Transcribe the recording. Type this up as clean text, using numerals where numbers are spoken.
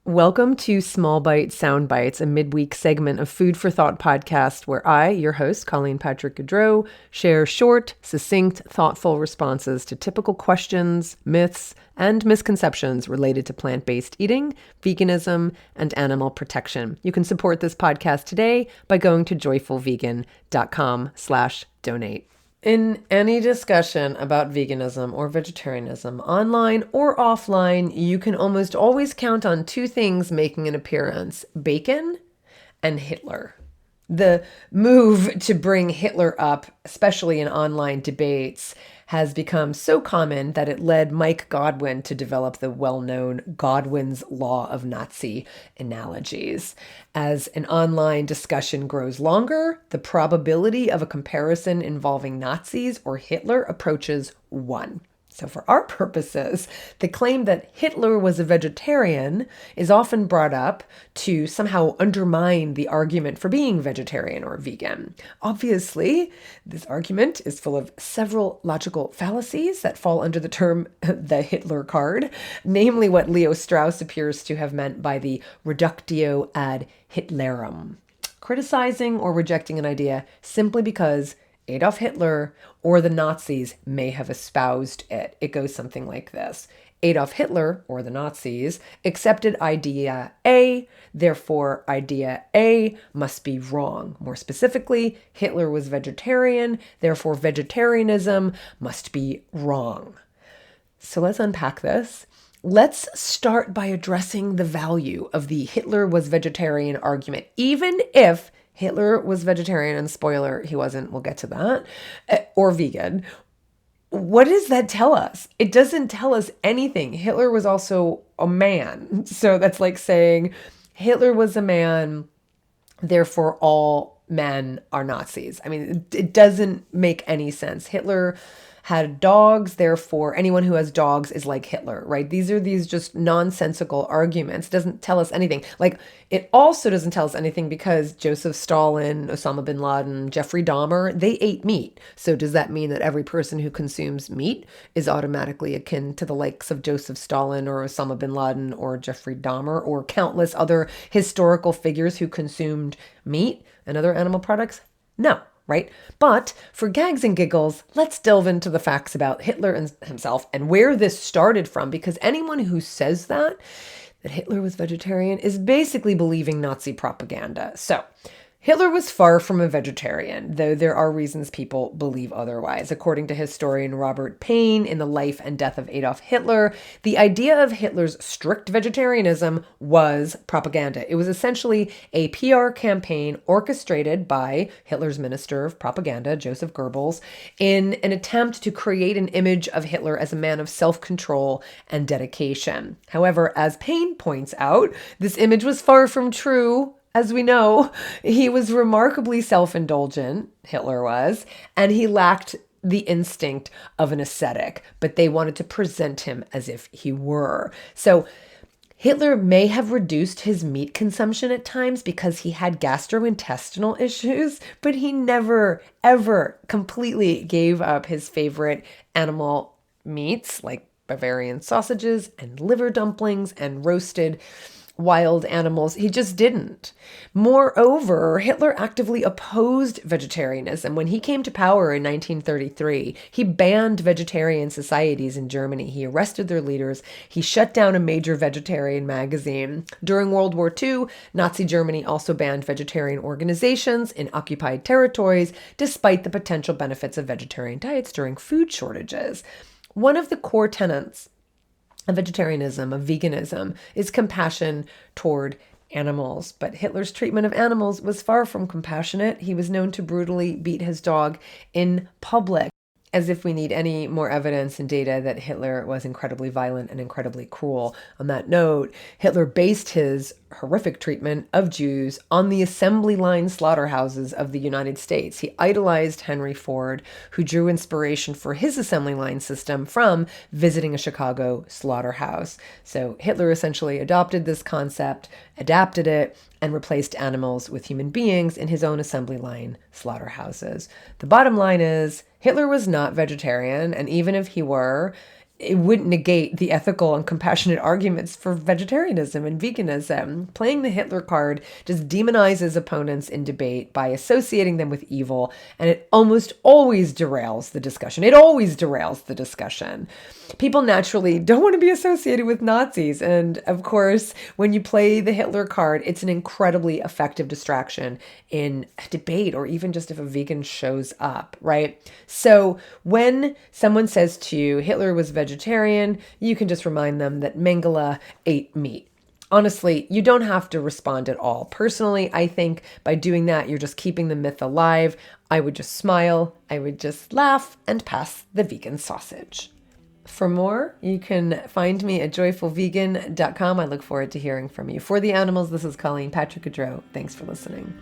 Welcome to Small Bite Sound Bites, a midweek segment of Food for Thought podcast where I, your host, Colleen Patrick-Goudreau, share short, succinct, thoughtful responses to typical questions, myths, and misconceptions related to plant-based eating, veganism, and animal protection. You can support this podcast today by going to joyfulvegan.com/donate. In any discussion about veganism or vegetarianism, online or offline, you can almost always count on two things making an appearance: bacon and Hitler. The move to bring Hitler up, especially in online debates, has become so common that it led Mike Godwin to develop the well-known Godwin's Law of Nazi analogies. As an online discussion grows longer, the probability of a comparison involving Nazis or Hitler approaches 1. So for our purposes, the claim that Hitler was a vegetarian is often brought up to somehow undermine the argument for being vegetarian or vegan. Obviously, this argument is full of several logical fallacies that fall under the term the Hitler card, namely what Leo Strauss appears to have meant by the Reductio ad Hitlerum, criticizing or rejecting an idea simply because Adolf Hitler or the Nazis may have espoused it. It goes something like this. Adolf Hitler, or the Nazis, accepted idea A, therefore idea A must be wrong. More specifically, Hitler was vegetarian, therefore vegetarianism must be wrong. So let's unpack this. Let's start by addressing the value of the Hitler was vegetarian argument, even if Hitler was vegetarian, and spoiler, he wasn't, we'll get to that, or vegan. What does that tell us? It doesn't tell us anything. Hitler was also a man. So that's like saying Hitler was a man, therefore all men are Nazis. I mean, it doesn't make any sense. Hitler had dogs, therefore anyone who has dogs is like Hitler, right? These are just nonsensical arguments. It doesn't tell us anything. Like, it also doesn't tell us anything because Joseph Stalin, Osama bin Laden, Jeffrey Dahmer, they ate meat. So does that mean that every person who consumes meat is automatically akin to the likes of Joseph Stalin or Osama bin Laden or Jeffrey Dahmer or countless other historical figures who consumed meat and other animal products? No. Right? But for gags and giggles, let's delve into the facts about Hitler himself and where this started from, because anyone who says that Hitler was vegetarian is basically believing Nazi propaganda. So Hitler was far from a vegetarian, though there are reasons people believe otherwise. According to historian Robert Payne in The Life and Death of Adolf Hitler, the idea of Hitler's strict vegetarianism was propaganda. It was essentially a PR campaign orchestrated by Hitler's minister of propaganda, Joseph Goebbels, in an attempt to create an image of Hitler as a man of self-control and dedication. However, as Payne points out, this image was far from true. As we know, he was remarkably self-indulgent, Hitler was, and he lacked the instinct of an ascetic, but they wanted to present him as if he were. So Hitler may have reduced his meat consumption at times because he had gastrointestinal issues, but he never, ever completely gave up his favorite animal meats like Bavarian sausages and liver dumplings and roasted wild animals. He just didn't. Moreover, Hitler actively opposed vegetarianism. When he came to power in 1933, he banned vegetarian societies in Germany. He arrested their leaders. He shut down a major vegetarian magazine. During World War II, Nazi Germany also banned vegetarian organizations in occupied territories, despite the potential benefits of vegetarian diets during food shortages. One of the core tenets of vegetarianism, of veganism, is compassion toward animals. But Hitler's treatment of animals was far from compassionate. He was known to brutally beat his dog in public. As if we need any more evidence and data that Hitler was incredibly violent and incredibly cruel. On that note, Hitler based his horrific treatment of Jews on the assembly line slaughterhouses of the United States. He idolized Henry Ford, who drew inspiration for his assembly line system from visiting a Chicago slaughterhouse. So Hitler essentially adopted this concept, adapted it, and replaced animals with human beings in his own assembly line slaughterhouses. The bottom line is, Hitler was not vegetarian, and even if he were, it wouldn't negate the ethical and compassionate arguments for vegetarianism and veganism. Playing the Hitler card just demonizes opponents in debate by associating them with evil, and it almost always derails the discussion. It always derails the discussion. People naturally don't want to be associated with Nazis, and of course, when you play the Hitler card, it's an incredibly effective distraction in a debate, or even just if a vegan shows up, right? So when someone says to you, Hitler was vegetarian, you can just remind them that Mengele ate meat. Honestly, you don't have to respond at all. Personally, I think by doing that, you're just keeping the myth alive. I would just smile, I would just laugh and pass the vegan sausage. For more, you can find me at joyfulvegan.com. I look forward to hearing from you. For the animals, this is Colleen Patrick-Goudreau. Thanks for listening.